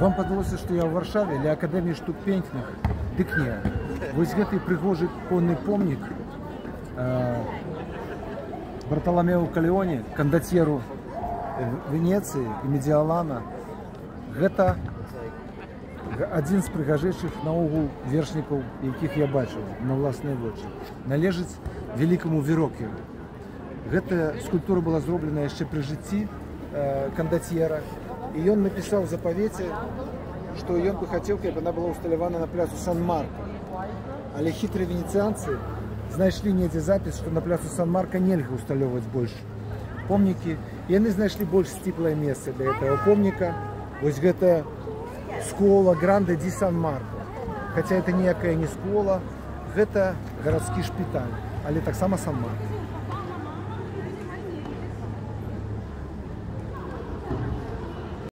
Вам падалося, што я ў Варшаве ля акадэміі штук пенькных? Дык не. Вось гэты прыгожы конны помнік Барталомеу Калеоне, кандацьеру Венецыі і Медзіалана, гэта адзін з прыгажэйшых наогул вершнікаў, якіх я бачыў на ўласныя вочы. Належыць вялікаму Верокію. Гэтая скульптура была зроблена яшчэ пры жыцці кандацьера, і ён напісаў у запавеце, што ён бы хацеў, каб яна была ўсталявана на пляцу Сан-Марко. Але хітрыя венецыянцы знайшлі недзе запіс, што на пляцу Сан-Марко нельга ўсталёўваць больш помнікі. Яны знайшлі больш сціплае месца для гэтага помніка. Вось гэта скуола Гранде ди Сан-Марко. Хаця это ніякая не скуола, гэта гарадскі шпіталь, але таксама Сан-Марко.